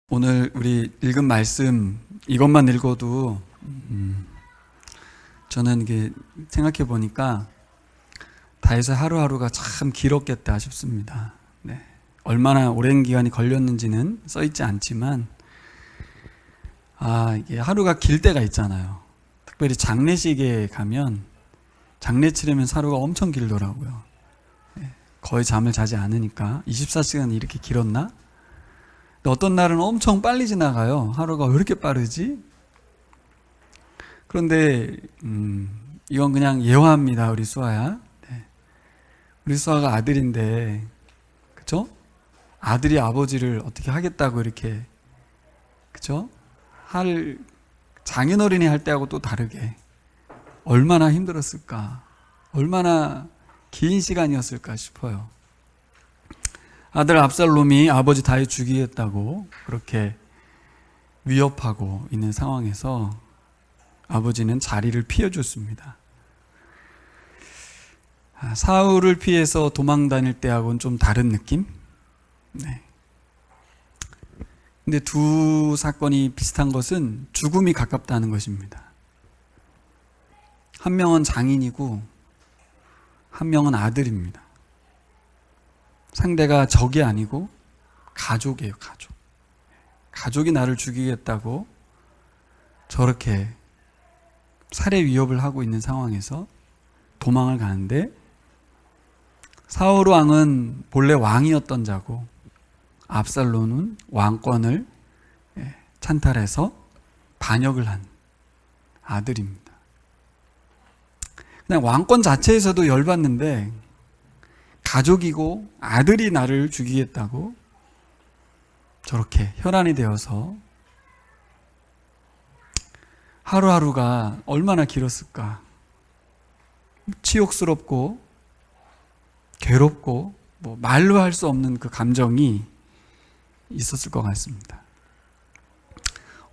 오늘 우리 읽은 말씀 이것만 읽어도 저는 이게 생각해 보니까 다윗의 하루하루가 참 길었겠다 싶습니다. 네. 얼마나 오랜 기간이 걸렸는지는 써 있지 않지만 이게 하루가 길 때가 있잖아요. 특별히 장례식에 가면 장례 치르면 하루가 엄청 길더라고요. 네. 거의 잠을 자지 않으니까 24시간 이렇게 길었나? 어떤 날은 엄청 빨리 지나가요. 하루가 왜 이렇게 빠르지? 그런데 이건 그냥 예화입니다. 우리 수아야. 네. 우리 수아가 아들인데, 그쵸? 아들이 아버지를 어떻게 하겠다고 이렇게, 그쵸? 장인어른이 할 때하고 또 다르게 얼마나 힘들었을까? 얼마나 긴 시간이었을까 싶어요. 아들 압살롬이 아버지 다윗 죽이겠다고 그렇게 위협하고 있는 상황에서 아버지는 자리를 피해줬습니다. 사울을 피해서 도망 다닐 때하고는 좀 다른 느낌? 네. 근데 두 사건이 비슷한 것은 죽음이 가깝다는 것입니다. 한 명은 장인이고 한 명은 아들입니다. 상대가 적이 아니고 가족이에요, 가족. 가족이 나를 죽이겠다고 저렇게 살해 위협을 하고 있는 상황에서 도망을 가는데 사울 왕은 본래 왕이었던 자고 압살롬은 왕권을 찬탈해서 반역을 한 아들입니다. 그냥 왕권 자체에서도 열받는데 가족이고 아들이 나를 죽이겠다고 저렇게 혈안이 되어서 하루하루가 얼마나 길었을까. 치욕스럽고 괴롭고 말로 할 수 없는 그 감정이 있었을 것 같습니다.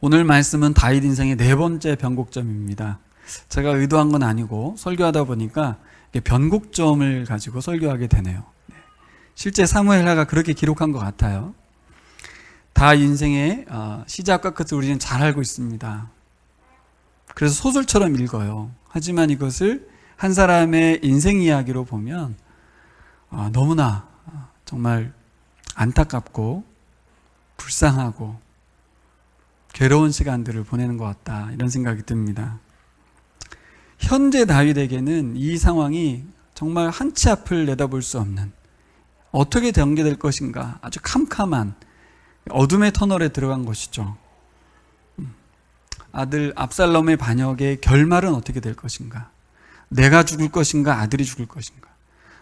오늘 말씀은 다윗 인생의 네 번째 변곡점입니다. 제가 의도한 건 아니고 설교하다 보니까 변곡점을 가지고 설교하게 되네요. 실제 사무엘하가 그렇게 기록한 것 같아요. 다윗 인생의 시작과 끝을 우리는 잘 알고 있습니다. 그래서 소설처럼 읽어요. 하지만 이것을 한 사람의 인생 이야기로 보면 너무나 정말 안타깝고 불쌍하고 괴로운 시간들을 보내는 것 같다, 이런 생각이 듭니다. 현재 다윗에게는 이 상황이 정말 한 치 앞을 내다볼 수 없는, 어떻게 전개될 것인가 아주 캄캄한 어둠의 터널에 들어간 것이죠. 아들 압살롬의 반역의 결말은 어떻게 될 것인가? 내가 죽을 것인가? 아들이 죽을 것인가?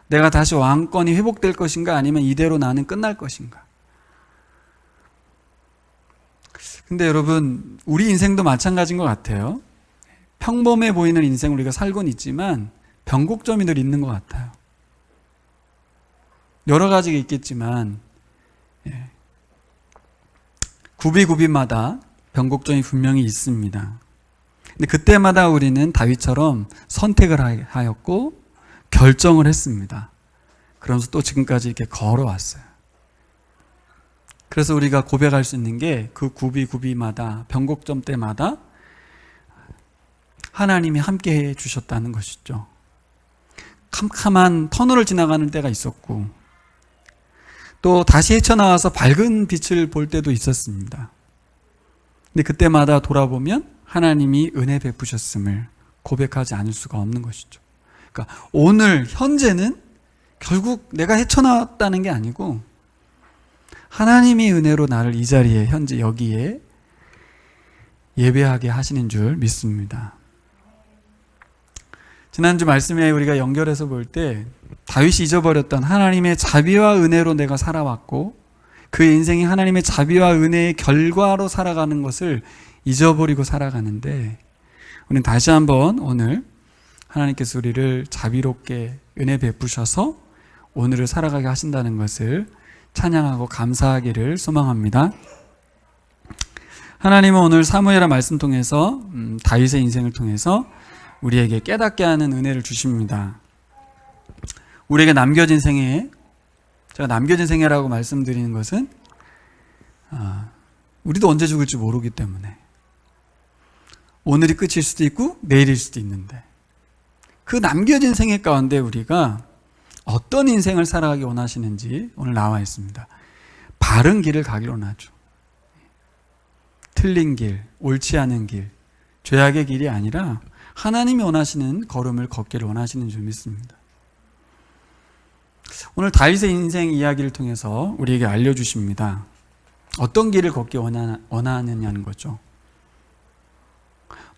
내가 다시 왕권이 회복될 것인가? 아니면 이대로 나는 끝날 것인가? 근데 여러분, 우리 인생도 마찬가지인 것 같아요. 평범해 보이는 인생을 우리가 살고는 있지만 변곡점이 늘 있는 것 같아요. 여러 가지가 있겠지만 구비구비마다 변곡점이 분명히 있습니다. 근데 그때마다 우리는 다윗처럼 선택을 하였고 결정을 했습니다. 그러면서 또 지금까지 이렇게 걸어왔어요. 그래서 우리가 고백할 수 있는 게 그 구비구비마다, 변곡점 때마다 하나님이 함께 해주셨다는 것이죠. 캄캄한 터널을 지나가는 때가 있었고 또 다시 헤쳐나와서 밝은 빛을 볼 때도 있었습니다. 근데 그때마다 돌아보면 하나님이 은혜 베푸셨음을 고백하지 않을 수가 없는 것이죠. 그러니까 오늘 현재는 결국 내가 헤쳐나왔다는 게 아니고 하나님이 은혜로 나를 이 자리에, 현재 여기에 예배하게 하시는 줄 믿습니다. 지난주 말씀에 우리가 연결해서 볼 때 다윗이 잊어버렸던 하나님의 자비와 은혜로 내가 살아왔고 그 인생이 하나님의 자비와 은혜의 결과로 살아가는 것을 잊어버리고 살아가는데, 우리는 다시 한번 오늘 하나님께서 우리를 자비롭게 은혜 베푸셔서 오늘을 살아가게 하신다는 것을 찬양하고 감사하기를 소망합니다. 하나님은 오늘 사무엘의 말씀 통해서 다윗의 인생을 통해서 우리에게 깨닫게 하는 은혜를 주십니다. 우리에게 남겨진 생애, 제가 남겨진 생애라고 말씀드리는 것은 우리도 언제 죽을지 모르기 때문에. 오늘이 끝일 수도 있고 내일일 수도 있는데, 그 남겨진 생애 가운데 우리가 어떤 인생을 살아가기 원하시는지 오늘 나와 있습니다. 바른 길을 가기를 원하죠. 틀린 길, 옳지 않은 길, 죄악의 길이 아니라 하나님이 원하시는 걸음을 걷기를 원하시는 줄 믿습니다. 오늘 다윗의 인생 이야기를 통해서 우리에게 알려주십니다. 어떤 길을 걷기 원하느냐는 거죠.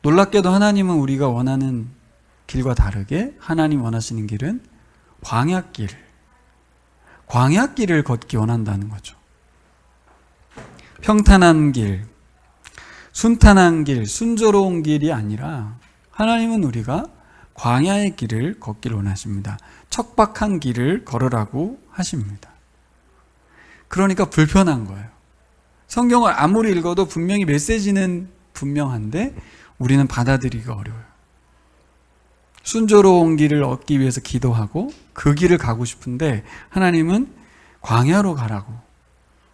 놀랍게도 하나님은 우리가 원하는 길과 다르게 하나님 원하시는 길은 광야길을 걷기 원한다는 거죠. 평탄한 길, 순탄한 길, 순조로운 길이 아니라 하나님은 우리가 광야의 길을 걷기를 원하십니다. 척박한 길을 걸으라고 하십니다. 그러니까 불편한 거예요. 성경을 아무리 읽어도 분명히 메시지는 분명한데 우리는 받아들이기가 어려워요. 순조로운 길을 얻기 위해서 기도하고 그 길을 가고 싶은데 하나님은 광야로 가라고,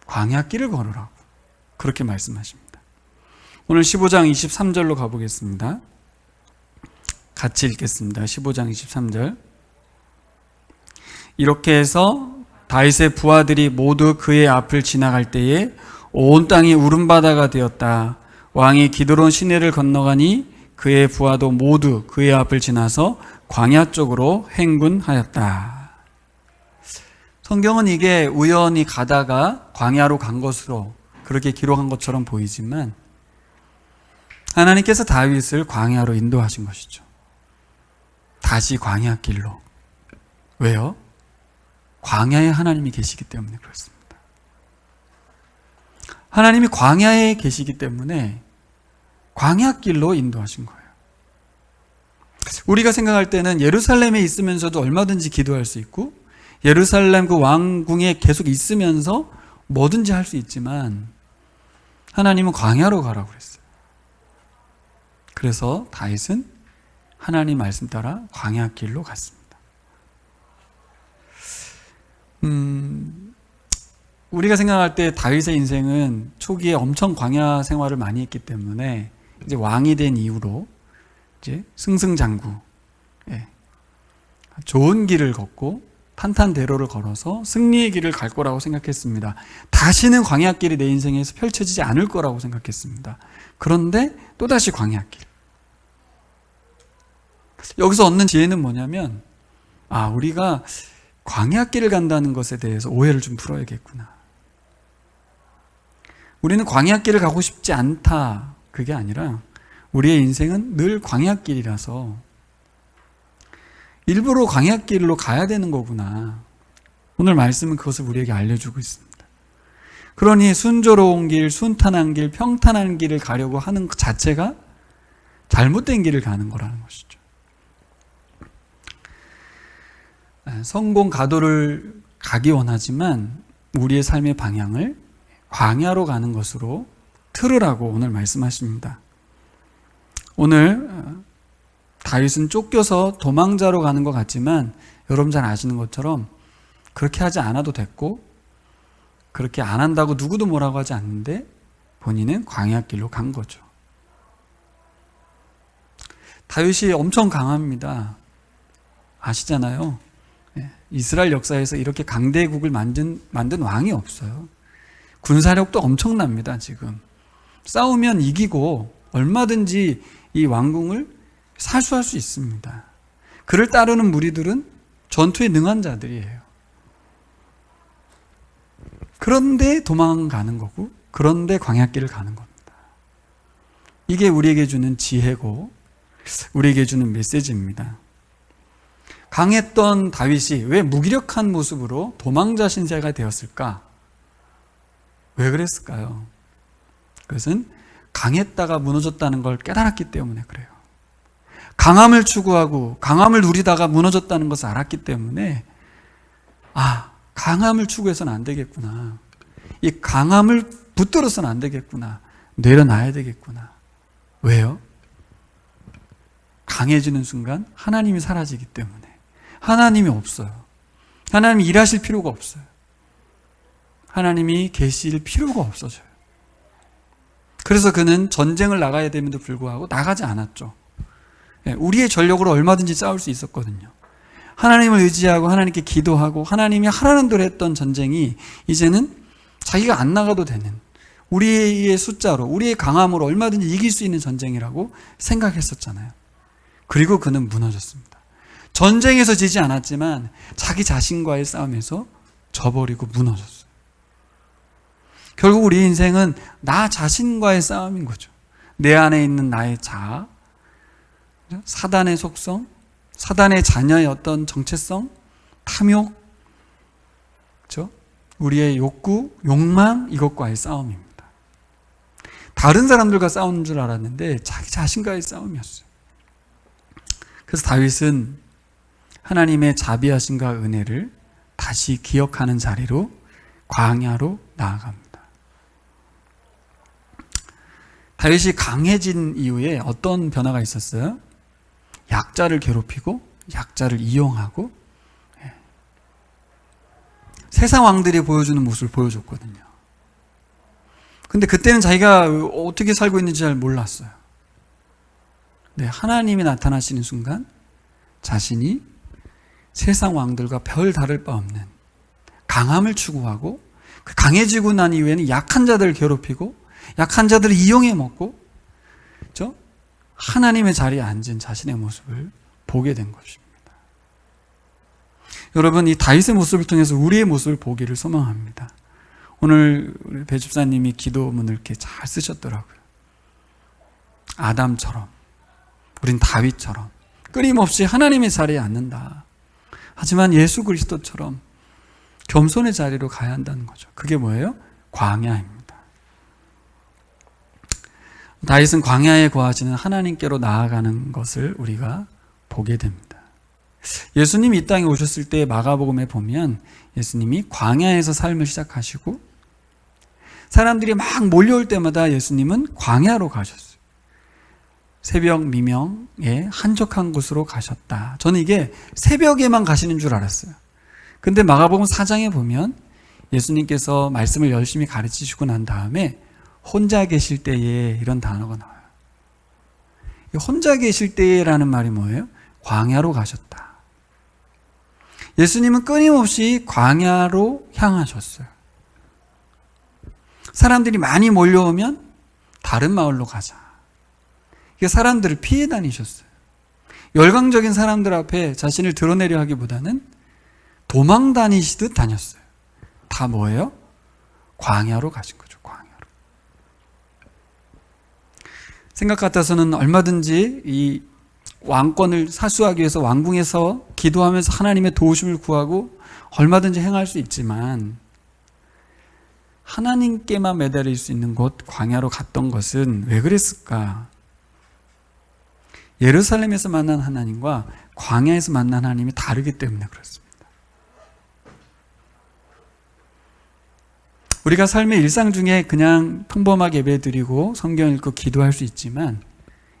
광야길을 걸으라고 그렇게 말씀하십니다. 오늘 15장 23절로 가보겠습니다. 같이 읽겠습니다. 15장 23절. 이렇게 해서 다윗의 부하들이 모두 그의 앞을 지나갈 때에 온 땅이 울음바다가 되었다. 왕이 기드론 시내를 건너가니 그의 부하도 모두 그의 앞을 지나서 광야 쪽으로 행군하였다. 성경은 이게 우연히 가다가 광야로 간 것으로 그렇게 기록한 것처럼 보이지만 하나님께서 다윗을 광야로 인도하신 것이죠. 다시 광야길로. 왜요? 광야에 하나님이 계시기 때문에 그렇습니다. 하나님이 광야에 계시기 때문에 광야길로 인도하신 거예요. 우리가 생각할 때는 예루살렘에 있으면서도 얼마든지 기도할 수 있고 예루살렘 그 왕궁에 계속 있으면서 뭐든지 할 수 있지만 하나님은 광야로 가라고 그랬어요. 그래서 다윗은 하나님 말씀 따라 광야길로 갔습니다. 우리가 생각할 때 다윗의 인생은 초기에 엄청 광야 생활을 많이 했기 때문에 이제 왕이 된 이후로 이제 승승장구, 좋은 길을 걷고 탄탄대로를 걸어서 승리의 길을 갈 거라고 생각했습니다. 다시는 광야길이 내 인생에서 펼쳐지지 않을 거라고 생각했습니다. 그런데 또다시 광야길. 여기서 얻는 지혜는 뭐냐면, 우리가 광야길을 간다는 것에 대해서 오해를 좀 풀어야겠구나. 우리는 광야길을 가고 싶지 않다. 그게 아니라 우리의 인생은 늘 광야길이라서 일부러 광야길로 가야 되는 거구나. 오늘 말씀은 그것을 우리에게 알려주고 있습니다. 그러니 순조로운 길, 순탄한 길, 평탄한 길을 가려고 하는 것 자체가 잘못된 길을 가는 거라는 것이죠. 성공 가도를 가기 원하지만 우리의 삶의 방향을 광야로 가는 것으로 틀으라고 오늘 말씀하십니다. 오늘 다윗은 쫓겨서 도망자로 가는 것 같지만 여러분 잘 아시는 것처럼 그렇게 하지 않아도 됐고 그렇게 안 한다고 누구도 뭐라고 하지 않는데 본인은 광야길로 간 거죠. 다윗이 엄청 강합니다. 아시잖아요. 이스라엘 역사에서 이렇게 강대국을 만든 왕이 없어요. 군사력도 엄청납니다. 지금 싸우면 이기고 얼마든지 이 왕궁을 사수할 수 있습니다. 그를 따르는 무리들은 전투에 능한 자들이에요. 그런데 도망가는 거고 그런데 광야길을 가는 겁니다. 이게 우리에게 주는 지혜고 우리에게 주는 메시지입니다. 강했던 다윗이 왜 무기력한 모습으로 도망자 신세가 되었을까? 왜 그랬을까요? 그것은 강했다가 무너졌다는 걸 깨달았기 때문에 그래요. 강함을 추구하고 강함을 누리다가 무너졌다는 것을 알았기 때문에 강함을 추구해서는 안 되겠구나. 이 강함을 붙들어서는 안 되겠구나. 내려놔야 되겠구나. 왜요? 강해지는 순간 하나님이 사라지기 때문에. 하나님이 없어요. 하나님이 일하실 필요가 없어요. 하나님이 계실 필요가 없어져요. 그래서 그는 전쟁을 나가야 됨에도 불구하고 나가지 않았죠. 우리의 전력으로 얼마든지 싸울 수 있었거든요. 하나님을 의지하고 하나님께 기도하고 하나님이 하라는 대로 했던 전쟁이 이제는 자기가 안 나가도 되는, 우리의 숫자로, 우리의 강함으로 얼마든지 이길 수 있는 전쟁이라고 생각했었잖아요. 그리고 그는 무너졌습니다. 전쟁에서 지지 않았지만 자기 자신과의 싸움에서 져버리고 무너졌어요. 결국 우리 인생은 나 자신과의 싸움인 거죠. 내 안에 있는 나의 자아, 사단의 속성, 사단의 자녀의 어떤 정체성, 탐욕, 그렇죠? 우리의 욕구, 욕망, 이것과의 싸움입니다. 다른 사람들과 싸우는 줄 알았는데 자기 자신과의 싸움이었어요. 그래서 다윗은 하나님의 자비하심과 은혜를 다시 기억하는 자리로 광야로 나아갑니다. 다윗이 강해진 이후에 어떤 변화가 있었어요? 약자를 괴롭히고 약자를 이용하고 세상 왕들이 보여주는 모습을 보여줬거든요. 근데 그때는 자기가 어떻게 살고 있는지 잘 몰랐어요. 네, 하나님이 나타나시는 순간 자신이 세상 왕들과 별 다를 바 없는 강함을 추구하고 그 강해지고 난 이후에는 약한 자들을 괴롭히고 약한 자들을 이용해 먹고 그렇죠? 하나님의 자리에 앉은 자신의 모습을 보게 된 것입니다. 여러분, 이 다윗의 모습을 통해서 우리의 모습을 보기를 소망합니다. 오늘 우리 배 집사님이 기도문을 이렇게 잘 쓰셨더라고요. 아담처럼, 우린 다윗처럼 끊임없이 하나님의 자리에 앉는다. 하지만 예수 그리스도처럼 겸손의 자리로 가야 한다는 거죠. 그게 뭐예요? 광야입니다. 다윗은 광야에 거하시는 하나님께로 나아가는 것을 우리가 보게 됩니다. 예수님이 이 땅에 오셨을 때 마가복음에 보면 예수님이 광야에서 삶을 시작하시고 사람들이 막 몰려올 때마다 예수님은 광야로 가셨어요. 새벽 미명에 한적한 곳으로 가셨다. 저는 이게 새벽에만 가시는 줄 알았어요. 근데 마가복음 4장에 보면 예수님께서 말씀을 열심히 가르치시고 난 다음에 혼자 계실 때에 이런 단어가 나와요. 혼자 계실 때라는 말이 뭐예요? 광야로 가셨다. 예수님은 끊임없이 광야로 향하셨어요. 사람들이 많이 몰려오면 다른 마을로 가자. 사람들을 피해 다니셨어요. 열광적인 사람들 앞에 자신을 드러내려 하기보다는 도망 다니시듯 다녔어요. 다 뭐예요? 광야로 가신 거죠. 광야로. 생각 같아서는 얼마든지 이 왕권을 사수하기 위해서 왕궁에서 기도하면서 하나님의 도우심을 구하고 얼마든지 행할 수 있지만 하나님께만 매달릴 수 있는 곳 광야로 갔던 것은 왜 그랬을까? 예루살렘에서 만난 하나님과 광야에서 만난 하나님이 다르기 때문에 그렇습니다. 우리가 삶의 일상 중에 그냥 평범하게 예배드리고 성경 읽고 기도할 수 있지만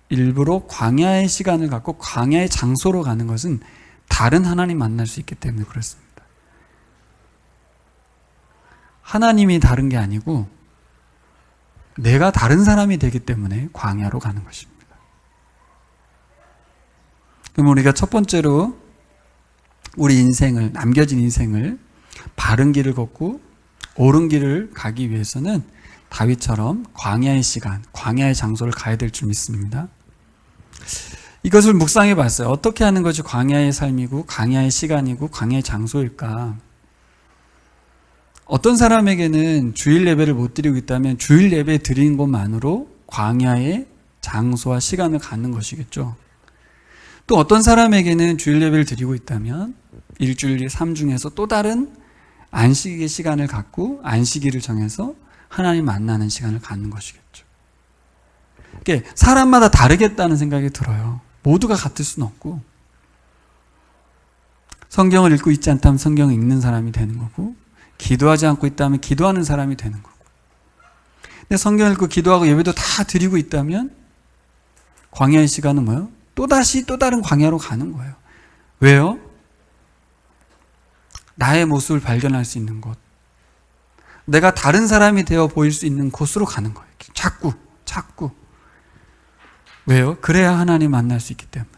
일부러 광야의 시간을 갖고 광야의 장소로 가는 것은 다른 하나님 만날 수 있기 때문에 그렇습니다. 하나님이 다른 게 아니고 내가 다른 사람이 되기 때문에 광야로 가는 것입니다. 그럼 우리가 첫 번째로 우리 인생을, 남겨진 인생을 바른 길을 걷고 옳은 길을 가기 위해서는 다윗처럼 광야의 시간, 광야의 장소를 가야 될 줄 믿습니다. 이것을 묵상해 봤어요. 어떻게 하는 것이 광야의 삶이고 광야의 시간이고 광야의 장소일까? 어떤 사람에게는 주일 예배를 못 드리고 있다면 주일 예배 드리는 것만으로 광야의 장소와 시간을 갖는 것이겠죠. 또 어떤 사람에게는 주일 예배를 드리고 있다면 일주일 삶 중에서 또 다른 안식의 시간을 갖고 안식일을 정해서 하나님 만나는 시간을 갖는 것이겠죠. 그러니까 사람마다 다르겠다는 생각이 들어요. 모두가 같을 수는 없고 성경을 읽고 있지 않다면 성경을 읽는 사람이 되는 거고 기도하지 않고 있다면 기도하는 사람이 되는 거고 근데 성경을 읽고 기도하고 예배도 다 드리고 있다면 광야의 시간은 뭐예요? 또다시 또 다른 광야로 가는 거예요. 왜요? 나의 모습을 발견할 수 있는 곳, 내가 다른 사람이 되어 보일 수 있는 곳으로 가는 거예요. 자꾸 자꾸. 왜요? 그래야 하나님 만날 수 있기 때문에.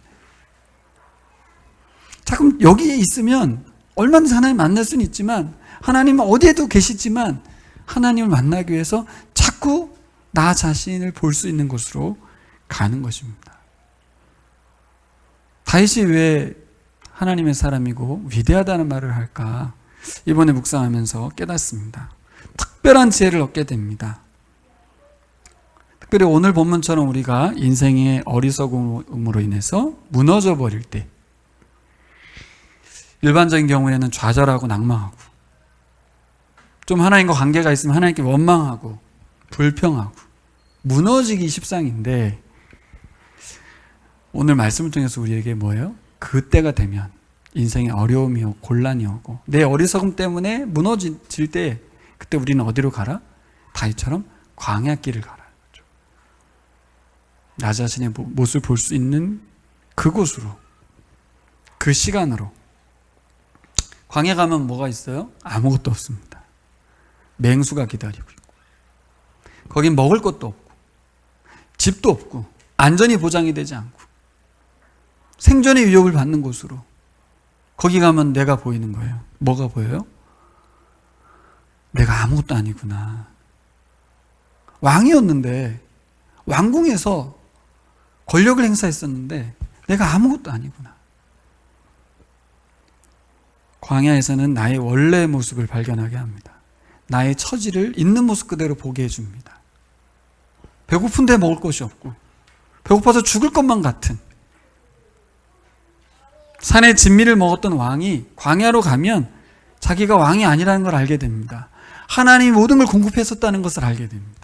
자, 그럼 여기에 있으면 얼마든지 하나님 만날 수는 있지만, 하나님은 어디에도 계시지만 하나님을 만나기 위해서 자꾸 나 자신을 볼 수 있는 곳으로 가는 것입니다. 다윗이 왜 하나님의 사람이고 위대하다는 말을 할까? 이번에 묵상하면서 깨닫습니다. 특별한 지혜를 얻게 됩니다. 특별히 오늘 본문처럼 우리가 인생의 어리석음으로 인해서 무너져 버릴 때, 일반적인 경우에는 좌절하고 낭망하고, 좀 하나님과 관계가 있으면 하나님께 원망하고 불평하고 무너지기 십상인데, 오늘 말씀을 통해서 우리에게 뭐예요? 그때가 되면 인생의 어려움이 오고 곤란이 오고 내 어리석음 때문에 무너질 때, 그때 우리는 어디로 가라? 다윗처럼 광야길을 가라. 나 자신의 모습을 볼 수 있는 그곳으로, 그 시간으로. 광야 가면 뭐가 있어요? 아무것도 없습니다. 맹수가 기다리고 있고, 거긴 먹을 것도 없고, 집도 없고, 안전이 보장이 되지 않고, 생존의 위협을 받는 곳으로. 거기 가면 내가 보이는 거예요. 뭐가 보여요? 내가 아무것도 아니구나. 왕이었는데, 왕궁에서 권력을 행사했었는데 내가 아무것도 아니구나. 광야에서는 나의 원래의 모습을 발견하게 합니다. 나의 처지를 있는 모습 그대로 보게 해줍니다. 배고픈데 먹을 것이 없고, 배고파서 죽을 것만 같은 산의 진미를 먹었던 왕이 광야로 가면 자기가 왕이 아니라는 걸 알게 됩니다. 하나님이 모든 걸 공급했었다는 것을 알게 됩니다.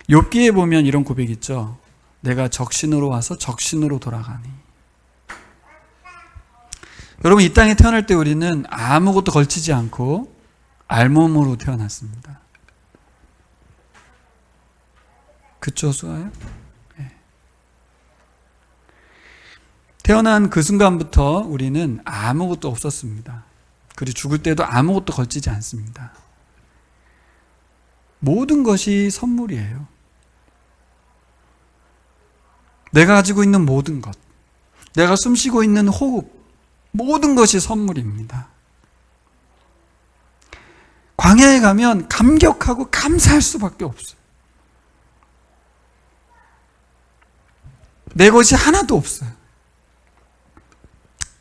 욥기에 보면 이런 고백이 있죠. 내가 적신으로 와서 적신으로 돌아가니. 여러분, 이 땅에 태어날 때 우리는 아무것도 걸치지 않고 알몸으로 태어났습니다. 그쵸, 수아요? 네. 태어난 그 순간부터 우리는 아무것도 없었습니다. 그리고 죽을 때도 아무것도 걸치지 않습니다. 모든 것이 선물이에요. 내가 가지고 있는 모든 것, 내가 숨쉬고 있는 호흡, 모든 것이 선물입니다. 광야에 가면 감격하고 감사할 수밖에 없어요. 내 것이 하나도 없어요.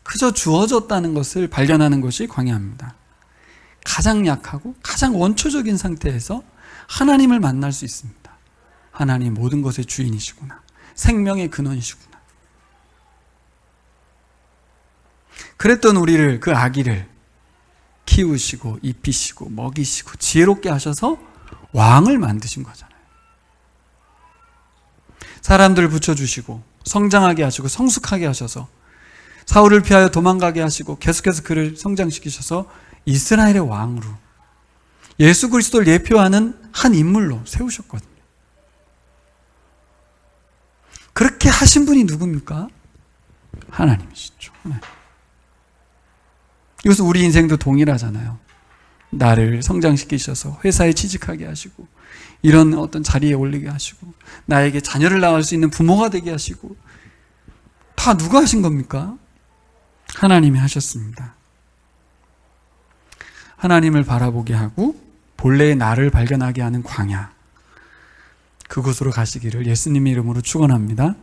그저 주어졌다는 것을 발견하는 것이 광야입니다. 가장 약하고 가장 원초적인 상태에서 하나님을 만날 수 있습니다. 하나님 모든 것의 주인이시구나. 생명의 근원이시구나. 그랬던 우리를, 그 아기를 키우시고 입히시고 먹이시고 지혜롭게 하셔서 왕을 만드신 거잖아요. 사람들을 붙여주시고 성장하게 하시고 성숙하게 하셔서 사울을 피하여 도망가게 하시고 계속해서 그를 성장시키셔서 이스라엘의 왕으로, 예수 그리스도를 예표하는 한 인물로 세우셨거든요. 그렇게 하신 분이 누굽니까? 하나님이시죠. 이것은 우리 인생도 동일하잖아요. 나를 성장시키셔서 회사에 취직하게 하시고, 이런 어떤 자리에 올리게 하시고, 나에게 자녀를 낳을 수 있는 부모가 되게 하시고, 다 누가 하신 겁니까? 하나님이 하셨습니다. 하나님을 바라보게 하고 본래의 나를 발견하게 하는 광야, 그곳으로 가시기를 예수님의 이름으로 축원합니다.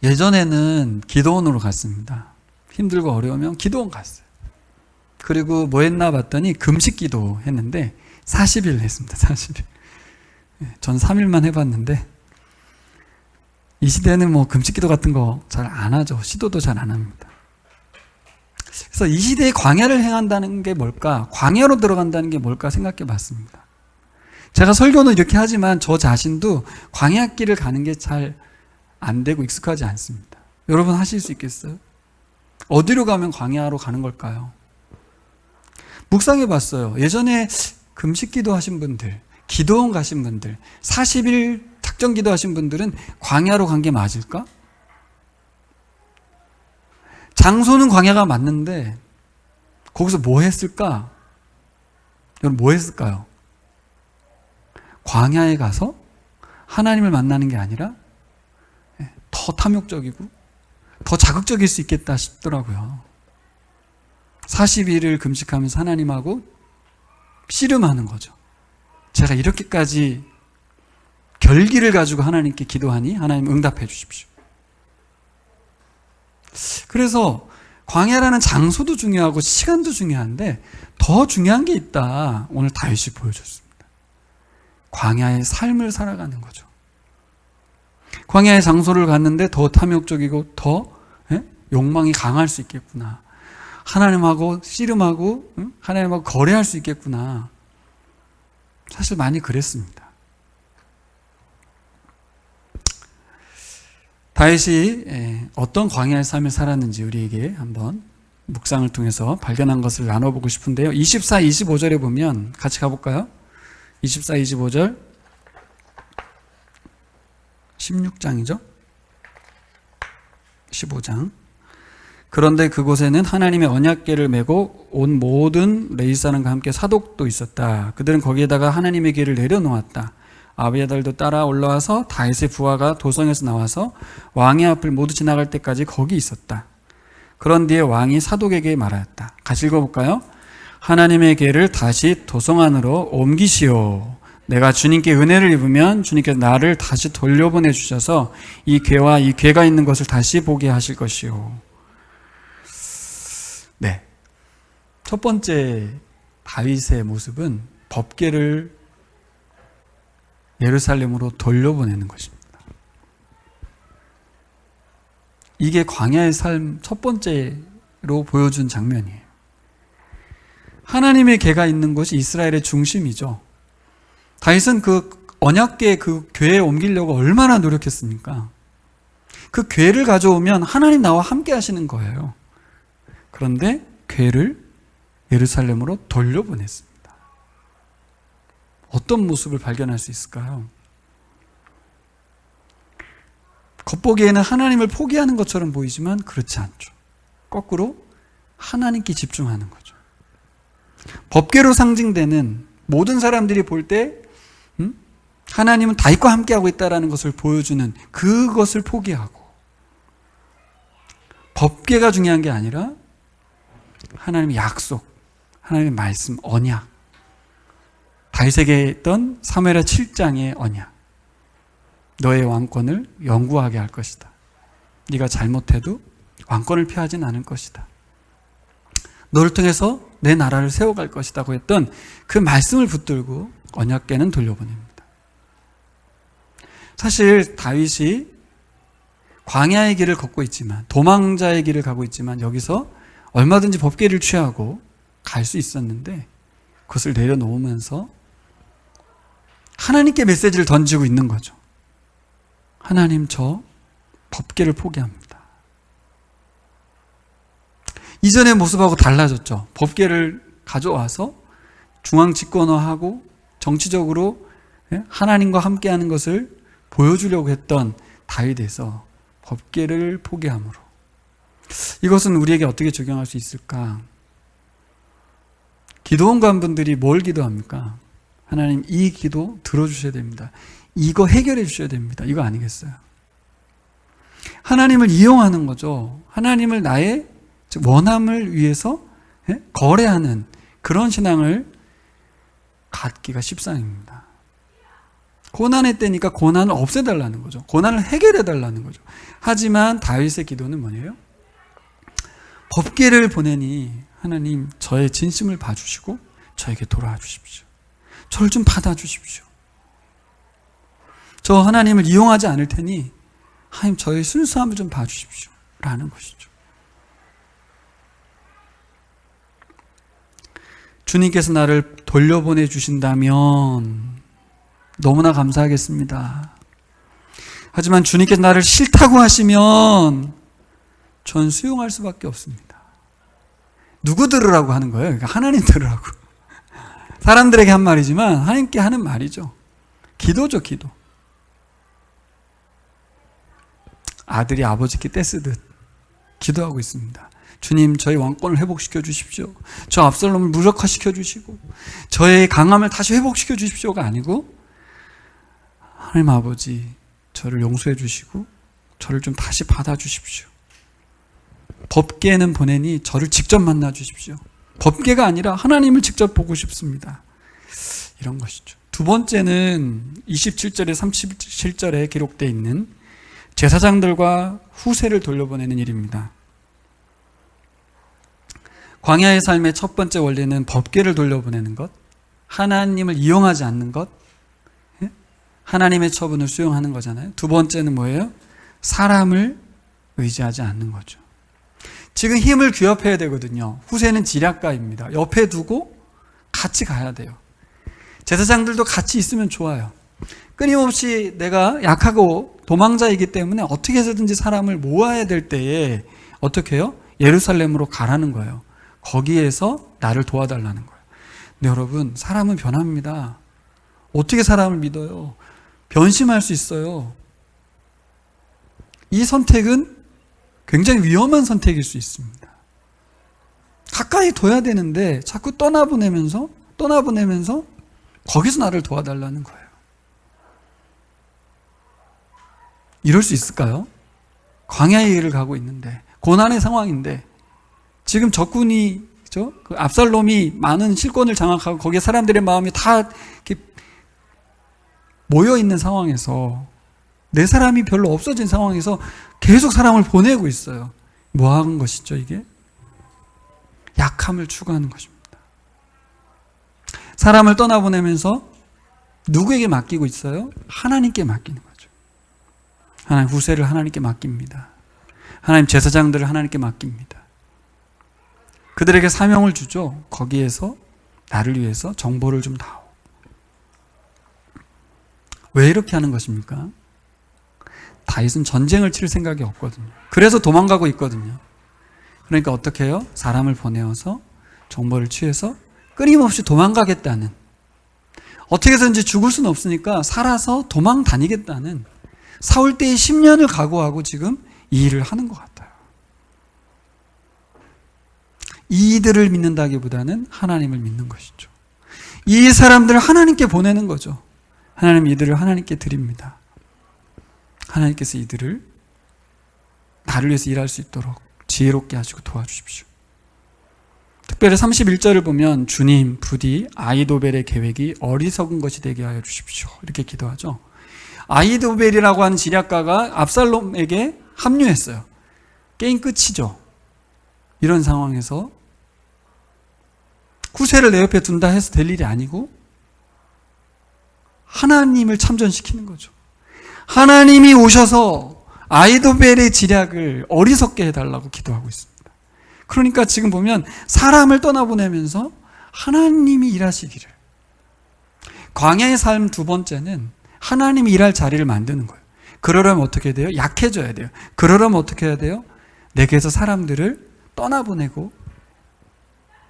예전에는 기도원으로 갔습니다. 힘들고 어려우면 기도원 갔어요. 그리고 뭐 했나 봤더니 금식 기도 했는데 40일 했습니다. 40일. 전 3일만 해봤는데, 이 시대는 뭐 금식 기도 같은 거 잘 안 하죠. 시도도 잘 안 합니다. 그래서 이 시대에 광야를 행한다는 게 뭘까? 광야로 들어간다는 게 뭘까 생각해 봤습니다. 제가 설교는 이렇게 하지만 저 자신도 광야길을 가는 게 잘 안 되고 익숙하지 않습니다. 여러분 하실 수 있겠어요? 어디로 가면 광야로 가는 걸까요? 묵상해 봤어요. 예전에 금식 기도 하신 분들, 기도원 가신 분들, 40일 작정 기도 하신 분들은 광야로 간 게 맞을까? 장소는 광야가 맞는데 거기서 뭐 했을까? 여러분 뭐 했을까요? 광야에 가서 하나님을 만나는 게 아니라 더 탐욕적이고 더 자극적일 수 있겠다 싶더라고요. 40일을 금식하면서 하나님하고 씨름하는 거죠. 제가 이렇게까지 결기를 가지고 하나님께 기도하니 하나님 응답해 주십시오. 그래서 광야라는 장소도 중요하고 시간도 중요한데 더 중요한 게 있다. 오늘 다윗이 보여줬습니다. 광야의 삶을 살아가는 거죠. 광야의 장소를 갔는데 더 탐욕적이고 더 욕망이 강할 수 있겠구나. 하나님하고 씨름하고 하나님하고 거래할 수 있겠구나. 사실 많이 그랬습니다. 다윗이 어떤 광야의 삶을 살았는지 우리에게 한번 묵상을 통해서 발견한 것을 나눠보고 싶은데요. 24, 25절에 보면 같이 가볼까요? 24, 25절 16장이죠. 15장. 그런데 그곳에는 하나님의 언약궤를 메고 온 모든 레위 사람과 함께 사독도 있었다. 그들은 거기에다가 하나님의 궤를 내려놓았다. 아비아달도 따라 올라와서 다윗의 부하가 도성에서 나와서 왕의 앞을 모두 지나갈 때까지 거기 있었다. 그런 뒤에 왕이 사독에게 말하였다. 같이 읽어볼까요? 하나님의 궤를 다시 도성 안으로 옮기시오. 내가 주님께 은혜를 입으면 주님께서 나를 다시 돌려보내 주셔서 이 궤와 이 궤가 있는 것을 다시 보게 하실 것이오. 네, 첫 번째 다윗의 모습은 법궤를 예루살렘으로 돌려보내는 것입니다. 이게 광야의 삶 첫 번째로 보여준 장면이에요. 하나님의 궤가 있는 것이 이스라엘의 중심이죠. 다윗은 그 언약궤 그 궤에 옮기려고 얼마나 노력했습니까? 그 궤를 가져오면 하나님 나와 함께 하시는 거예요. 그런데 궤를 예루살렘으로 돌려보냈습니다. 어떤 모습을 발견할 수 있을까요? 겉보기에는 하나님을 포기하는 것처럼 보이지만 그렇지 않죠. 거꾸로 하나님께 집중하는 거죠. 법궤로 상징되는 모든 사람들이 볼 때 하나님은 다윗과 함께하고 있다는 것을 보여주는 그것을 포기하고 법궤가 중요한 게 아니라 하나님의 약속, 하나님의 말씀, 언약, 다윗에게 했던 사무엘하 7장의 언약, 너의 왕권을 영구하게 할 것이다. 네가 잘못해도 왕권을 피하진 않을 것이다. 너를 통해서 내 나라를 세워갈 것이라고 했던 그 말씀을 붙들고 언약궤는 돌려보냅니다. 사실 다윗이 광야의 길을 걷고 있지만, 도망자의 길을 가고 있지만 여기서 얼마든지 법궤를 취하고 갈 수 있었는데 그것을 내려놓으면서 하나님께 메시지를 던지고 있는 거죠. 하나님, 저 법궤를 포기합니다. 이전의 모습하고 달라졌죠. 법궤를 가져와서 중앙 집권화하고 정치적으로 하나님과 함께하는 것을 보여주려고 했던 다윗에서 법궤를 포기함으로, 이것은 우리에게 어떻게 적용할 수 있을까? 기도원관 분들이 뭘 기도합니까? 하나님, 이 기도 들어주셔야 됩니다. 이거 해결해 주셔야 됩니다. 이거 아니겠어요? 하나님을 이용하는 거죠. 하나님을 나의 원함을 위해서 거래하는 그런 신앙을 갖기가 십상입니다. 고난의 때니까 고난을 없애달라는 거죠. 고난을 해결해달라는 거죠. 하지만 다윗의 기도는 뭐예요? 법궤를 보내니 하나님, 저의 진심을 봐주시고 저에게 돌아와 주십시오. 저를 좀 받아주십시오. 저 하나님을 이용하지 않을 테니 하나님, 저의 순수함을 좀 봐주십시오 라는 것이죠. 주님께서 나를 돌려보내 주신다면 너무나 감사하겠습니다. 하지만 주님께서 나를 싫다고 하시면 전 수용할 수밖에 없습니다. 누구 들으라고 하는 거예요? 그러니까 하나님 들으라고. 사람들에게 한 말이지만 하나님께 하는 말이죠. 기도죠, 기도. 아들이 아버지께 떼쓰듯 기도하고 있습니다. 주님, 저희 왕권을 회복시켜 주십시오. 저 압살롬을 무력화시켜 주시고 저의 강함을 다시 회복시켜 주십시오가 아니고 하나님 아버지, 저를 용서해 주시고 저를 좀 다시 받아주십시오. 법궤는 보내니 저를 직접 만나 주십시오. 법궤가 아니라 하나님을 직접 보고 싶습니다. 이런 것이죠. 두 번째는 27절에 37절에 기록되어 있는 제사장들과 후세를 돌려보내는 일입니다. 광야의 삶의 첫 번째 원리는 법궤를 돌려보내는 것, 하나님을 이용하지 않는 것, 하나님의 처분을 수용하는 거잖아요. 두 번째는 뭐예요? 사람을 의지하지 않는 거죠. 지금 힘을 규합해야 되거든요. 후세는 지략가입니다. 옆에 두고 같이 가야 돼요. 제사장들도 같이 있으면 좋아요. 끊임없이 내가 약하고 도망자이기 때문에 어떻게 해서든지 사람을 모아야 될 때에 어떻게 해요? 예루살렘으로 가라는 거예요. 거기에서 나를 도와달라는 거예요. 근데 여러분, 사람은 변합니다. 어떻게 사람을 믿어요? 변심할 수 있어요. 이 선택은 굉장히 위험한 선택일 수 있습니다. 가까이 둬야 되는데 자꾸 떠나보내면서 거기서 나를 도와달라는 거예요. 이럴 수 있을까요? 광야의 길을 가고 있는데, 고난의 상황인데, 지금 적군이, 그 압살롬이 많은 실권을 장악하고 거기에 사람들의 마음이 다 이렇게 모여 있는 상황에서, 내 사람이 별로 없어진 상황에서 계속 사람을 보내고 있어요. 뭐 하는 것이죠, 이게? 약함을 추구하는 것입니다. 사람을 떠나보내면서 누구에게 맡기고 있어요? 하나님께 맡기는 거죠. 하나님 후세를 하나님께 맡깁니다. 하나님 제사장들을 하나님께 맡깁니다. 그들에게 사명을 주죠. 거기에서 나를 위해서 정보를 좀 다오. 왜 이렇게 하는 것입니까? 다윗은 전쟁을 칠 생각이 없거든요. 그래서 도망가고 있거든요. 그러니까 어떻게 해요? 사람을 보내어서 정보를 취해서 끊임없이 도망가겠다는, 어떻게 해서든지 죽을 수는 없으니까 살아서 도망 다니겠다는 사울 때의 10년을 각오하고 지금 이 일을 하는 것 같아요. 이들을 믿는다기보다는 하나님을 믿는 것이죠. 이 사람들을 하나님께 보내는 거죠. 하나님 이들을 하나님께 드립니다. 하나님께서 이들을 나를 위해서 일할 수 있도록 지혜롭게 하시고 도와주십시오. 특별히 31절을 보면 주님 부디 아히도벨의 계획이 어리석은 것이 되게 하여 주십시오. 이렇게 기도하죠. 아히도벨이라고 하는 지략가가 압살롬에게 합류했어요. 게임 끝이죠. 이런 상황에서 후세를 내 옆에 둔다 해서 될 일이 아니고 하나님을 참전시키는 거죠. 하나님이 오셔서 아히도벨의 지략을 어리석게 해달라고 기도하고 있습니다. 그러니까 지금 보면 사람을 떠나보내면서 하나님이 일하시기를. 광야의 삶 두 번째는 하나님이 일할 자리를 만드는 거예요. 그러려면 어떻게 돼요? 약해져야 돼요. 그러려면 어떻게 해야 돼요? 내게서 사람들을 떠나보내고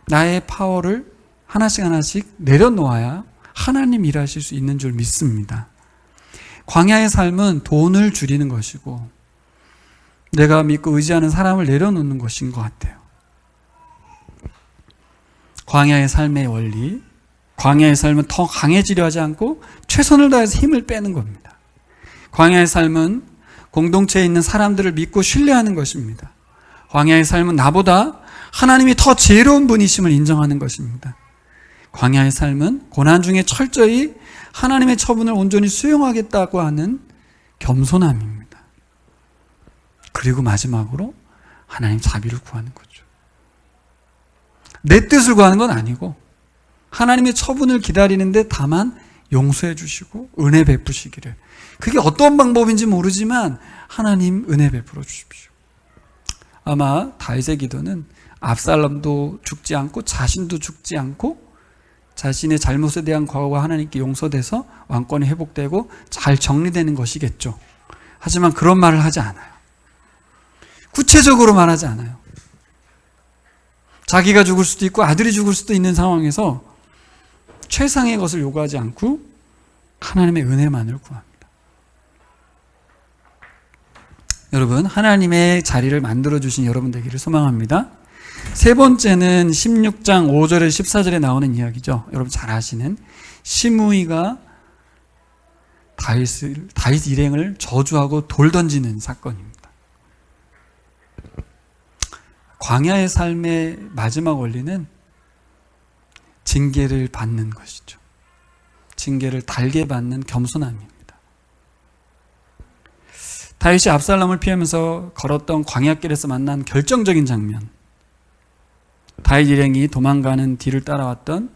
나의 파워를 하나씩 내려놓아야 하나님 일하실 수 있는 줄 믿습니다. 광야의 삶은 돈을 줄이는 것이고 내가 믿고 의지하는 사람을 내려놓는 것인 것 같아요. 광야의 삶의 원리, 광야의 삶은 더 강해지려 하지 않고 최선을 다해서 힘을 빼는 겁니다. 광야의 삶은 공동체에 있는 사람들을 믿고 신뢰하는 것입니다. 광야의 삶은 나보다 하나님이 더 지혜로운 분이심을 인정하는 것입니다. 광야의 삶은 고난 중에 철저히 하나님의 처분을 온전히 수용하겠다고 하는 겸손함입니다. 그리고 마지막으로 하나님 자비를 구하는 거죠. 내 뜻을 구하는 건 아니고 하나님의 처분을 기다리는데 다만 용서해 주시고 은혜 베푸시기를. 그게 어떤 방법인지 모르지만 하나님 은혜 베풀어 주십시오. 아마 다윗의 기도는 압살롬도 죽지 않고 자신도 죽지 않고 자신의 잘못에 대한 과거가 하나님께 용서돼서 왕권이 회복되고 잘 정리되는 것이겠죠. 하지만 그런 말을 하지 않아요. 구체적으로 말하지 않아요. 자기가 죽을 수도 있고 아들이 죽을 수도 있는 상황에서 최상의 것을 요구하지 않고 하나님의 은혜만을 구합니다. 여러분, 하나님의 자리를 만들어주신 여러분 되기를 소망합니다. 세 번째는 16장 5절에 14절에 나오는 이야기죠. 여러분 잘 아시는 시므이가 다윗 일행을 저주하고 돌 던지는 사건입니다. 광야의 삶의 마지막 원리는 징계를 받는 것이죠. 징계를 달게 받는 겸손함입니다. 다윗이 압살롬을 피하면서 걸었던 광야길에서 만난 결정적인 장면, 다윗 일행이 도망가는 뒤를 따라왔던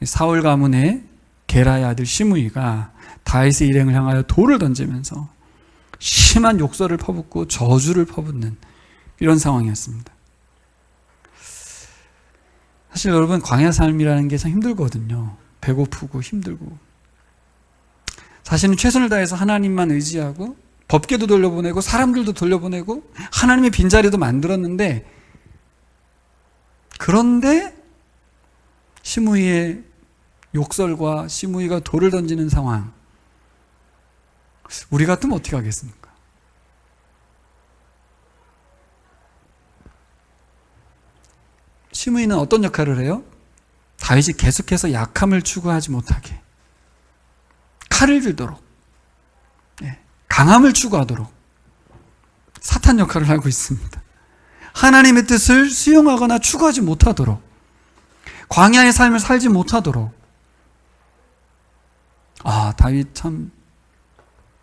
사울 가문의 게라의 아들 시므이가 다윗의 일행을 향하여 돌을 던지면서 심한 욕설을 퍼붓고 저주를 퍼붓는 이런 상황이었습니다. 사실 여러분, 광야 삶이라는 게 참 힘들거든요. 배고프고 힘들고, 자신은 최선을 다해서 하나님만 의지하고 법궤도 돌려보내고 사람들도 돌려보내고 하나님의 빈자리도 만들었는데, 그런데 시므이의 욕설과 시므이가 돌을 던지는 상황, 우리 같으면 어떻게 하겠습니까? 시므이는 어떤 역할을 해요? 다윗이 계속해서 약함을 추구하지 못하게 칼을 들도록, 강함을 추구하도록 사탄 역할을 하고 있습니다. 하나님의 뜻을 수용하거나 추구하지 못하도록, 광야의 삶을 살지 못하도록. 다윗 참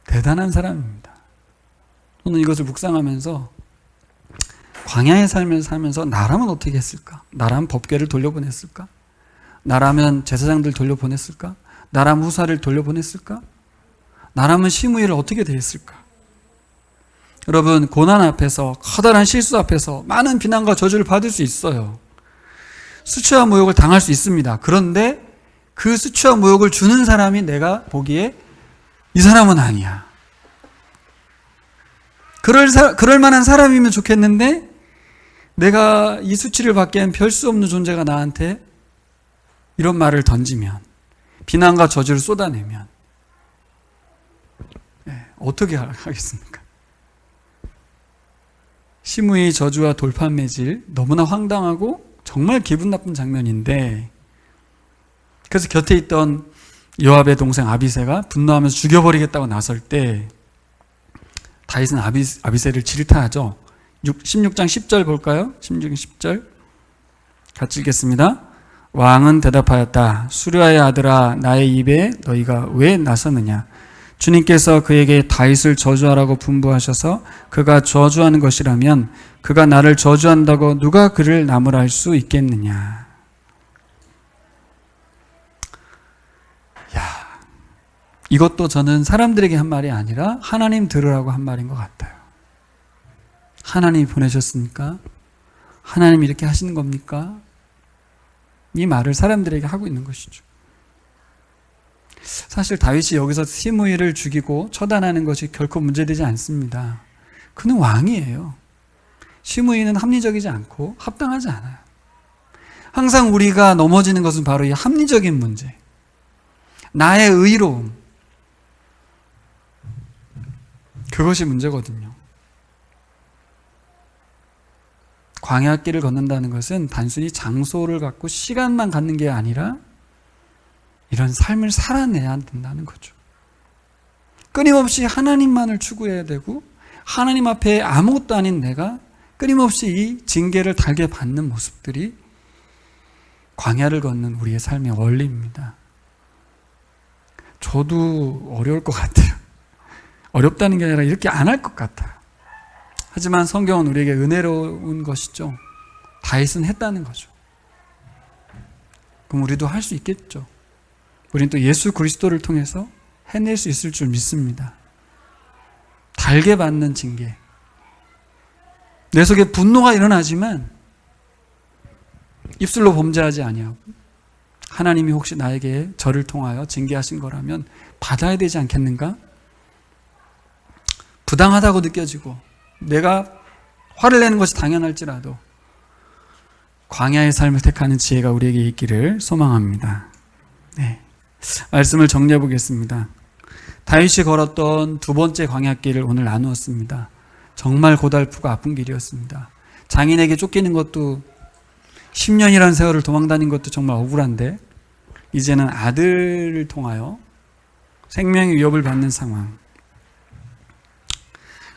대단한 사람입니다. 저는 이것을 묵상하면서 광야의 삶을 살면서 나라면 어떻게 했을까? 나라면 법궤를 돌려보냈을까? 나라면 제사장들 돌려보냈을까? 나라면 후사를 돌려보냈을까? 나라면 시므이를 어떻게 대했을까? 여러분, 고난 앞에서, 커다란 실수 앞에서 많은 비난과 저주를 받을 수 있어요. 수치와 모욕을 당할 수 있습니다. 그런데 그 수치와 모욕을 주는 사람이 내가 보기에 이 사람은 아니야. 그럴 만한 사람이면 좋겠는데, 내가 이 수치를 받기엔 별 수 없는 존재가 나한테 이런 말을 던지면, 비난과 저주를 쏟아내면 어떻게 하겠습니까? 시므이의 저주와 돌판 매질, 너무나 황당하고 정말 기분 나쁜 장면인데, 그래서 곁에 있던 요압의 동생 아비새가 분노하면서 죽여버리겠다고 나설 때 다윗은 아비새를 질타하죠. 16장 10절 볼까요? 16장 10절 같이 읽겠습니다. 왕은 대답하였다. 수르야의 아들아, 나의 입에 너희가 왜 나서느냐? 주님께서 그에게 다윗을 저주하라고 분부하셔서 그가 저주하는 것이라면 그가 나를 저주한다고 누가 그를 나무랄 수 있겠느냐? 이것도 저는 사람들에게 한 말이 아니라 하나님 들으라고 한 말인 것 같아요. 하나님이 보내셨습니까? 하나님이 이렇게 하시는 겁니까? 이 말을 사람들에게 하고 있는 것이죠. 사실 다윗이 여기서 시므이를 죽이고 처단하는 것이 결코 문제되지 않습니다. 그는 왕이에요. 시므이는 합리적이지 않고 합당하지 않아요. 항상 우리가 넘어지는 것은 바로 이 합리적인 문제, 나의 의로움, 그것이 문제거든요. 광야길을 걷는다는 것은 단순히 장소를 갖고 시간만 갖는 게 아니라 이런 삶을 살아내야 된다는 거죠. 끊임없이 하나님만을 추구해야 되고, 하나님 앞에 아무것도 아닌 내가 끊임없이 이 징계를 달게 받는 모습들이 광야를 걷는 우리의 삶의 원리입니다. 저도 어려울 것 같아요. 어렵다는 게 아니라 이렇게 안 할 것 같아요. 하지만 성경은 우리에게 은혜로운 것이죠. 다윗은 했다는 거죠. 그럼 우리도 할 수 있겠죠. 우리는 또 예수 그리스도를 통해서 해낼 수 있을 줄 믿습니다. 달게 받는 징계. 내 속에 분노가 일어나지만 입술로 범죄하지 아니하고, 하나님이 혹시 나에게 저를 통하여 징계하신 거라면 받아야 되지 않겠는가? 부당하다고 느껴지고 내가 화를 내는 것이 당연할지라도 광야의 삶을 택하는 지혜가 우리에게 있기를 소망합니다. 말씀을 정리해 보겠습니다. 다윗이 걸었던 두 번째 광야길을 오늘 나누었습니다. 정말 고달프고 아픈 길이었습니다. 장인에게 쫓기는 것도 10년이라는 세월을 도망다닌 것도 정말 억울한데, 이제는 아들을 통하여 생명의 위협을 받는 상황.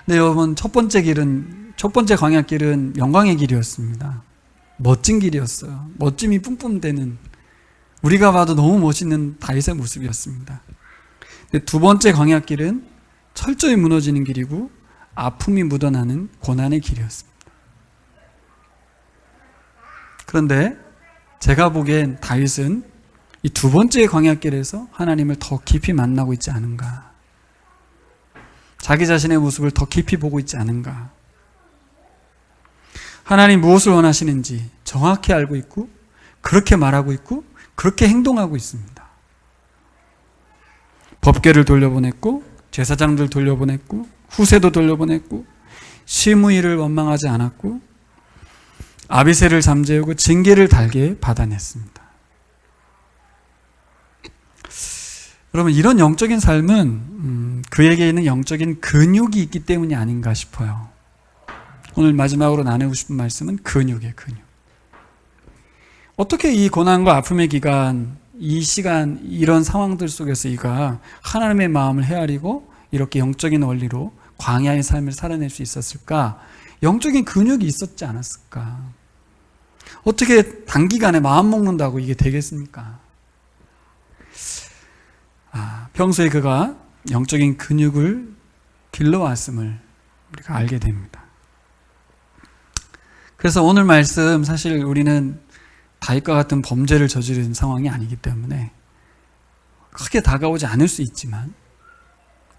근데 여러분, 첫 번째 광야길은 영광의 길이었습니다. 멋진 길이었어요. 멋짐이 뿜뿜되는, 우리가 봐도 너무 멋있는 다윗의 모습이었습니다. 근데 두 번째 광야길은 철저히 무너지는 길이고 아픔이 묻어나는 고난의 길이었습니다. 그런데 제가 보기엔 다윗은 이 두 번째 광야길에서 하나님을 더 깊이 만나고 있지 않은가, 자기 자신의 모습을 더 깊이 보고 있지 않은가, 하나님 무엇을 원하시는지 정확히 알고 있고 그렇게 말하고 있고 그렇게 행동하고 있습니다. 법궤를 돌려보냈고 제사장들 돌려보냈고 후세도 돌려보냈고 시므이를 원망하지 않았고 아비새를 잠재우고 징계를 달게 받아냈습니다. 여러분, 이런 영적인 삶은 그에게 있는 영적인 근육이 있기 때문이 아닌가 싶어요. 오늘 마지막으로 나누고 싶은 말씀은 근육이에요. 근육. 어떻게 이 고난과 아픔의 기간, 이 시간, 이런 상황들 속에서 이가 하나님의 마음을 헤아리고 이렇게 영적인 원리로 광야의 삶을 살아낼 수 있었을까? 영적인 근육이 있었지 않았을까? 어떻게 단기간에 마음 먹는다고 이게 되겠습니까? 평소에 그가 영적인 근육을 길러왔음을 우리가 알게 됩니다. 그래서 오늘 말씀, 사실 우리는 다윗과 같은 범죄를 저지른 상황이 아니기 때문에 크게 다가오지 않을 수 있지만,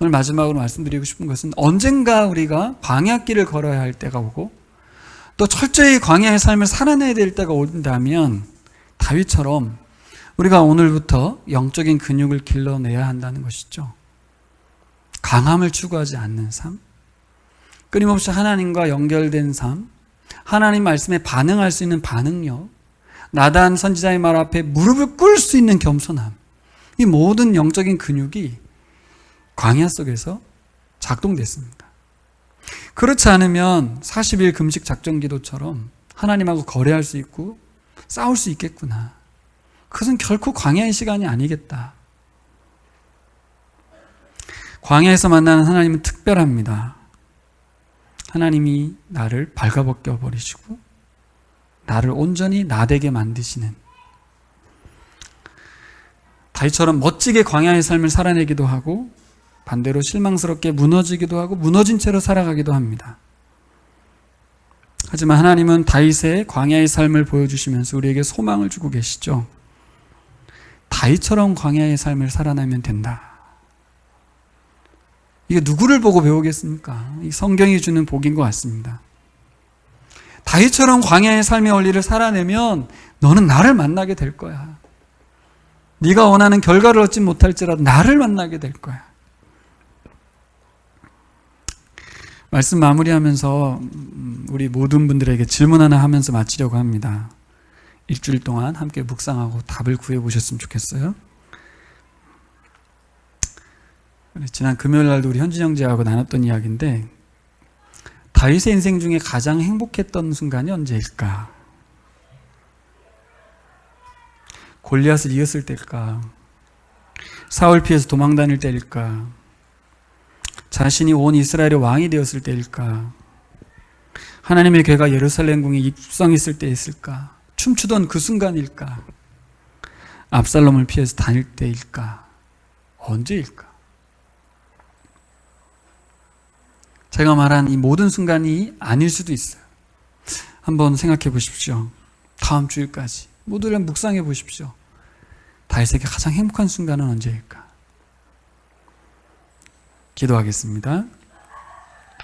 오늘 마지막으로 말씀드리고 싶은 것은 언젠가 우리가 광야길을 걸어야 할 때가 오고 또 철저히 광야의 삶을 살아내야 될 때가 온다면 다윗처럼 우리가 오늘부터 영적인 근육을 길러내야 한다는 것이죠. 강함을 추구하지 않는 삶, 끊임없이 하나님과 연결된 삶, 하나님 말씀에 반응할 수 있는 반응력, 나단 선지자의 말 앞에 무릎을 꿇을 수 있는 겸손함, 이 모든 영적인 근육이 광야 속에서 작동됐습니다. 그렇지 않으면 40일 금식 작전 기도처럼 하나님하고 거래할 수 있고 싸울 수 있겠구나. 그것은 결코 광야의 시간이 아니겠다. 광야에서 만나는 하나님은 특별합니다. 하나님이 나를 발가벗겨 버리시고 나를 온전히 나되게 만드시는, 다윗처럼 멋지게 광야의 삶을 살아내기도 하고 반대로 실망스럽게 무너지기도 하고 무너진 채로 살아가기도 합니다. 하지만 하나님은 다윗의 광야의 삶을 보여주시면서 우리에게 소망을 주고 계시죠. 다윗처럼 광야의 삶을 살아내면 된다. 이게 누구를 보고 배우겠습니까? 이 성경이 주는 복인 것 같습니다. 다윗처럼 광야의 삶의 원리를 살아내면 너는 나를 만나게 될 거야. 네가 원하는 결과를 얻지 못할지라도 나를 만나게 될 거야. 말씀 마무리하면서 우리 모든 분들에게 질문 하나 하면서 마치려고 합니다. 일주일 동안 함께 묵상하고 답을 구해보셨으면 좋겠어요. 지난 금요일 날도 우리 현진 형제하고 나눴던 이야기인데, 다윗의 인생 중에 가장 행복했던 순간이 언제일까? 골리앗을 이겼을 때일까? 사울 피해서 도망 다닐 때일까? 자신이 온 이스라엘의 왕이 되었을 때일까? 하나님의 괴가 예루살렘 궁에 입성했을 때였을까? 춤추던 그 순간일까? 압살롬을 피해서 다닐 때일까? 언제일까? 제가 말한 이 모든 순간이 아닐 수도 있어요. 한번 생각해 보십시오. 다음 주일까지 모두를 묵상해 보십시오. 다윗에게 가장 행복한 순간은 언제일까? 기도하겠습니다.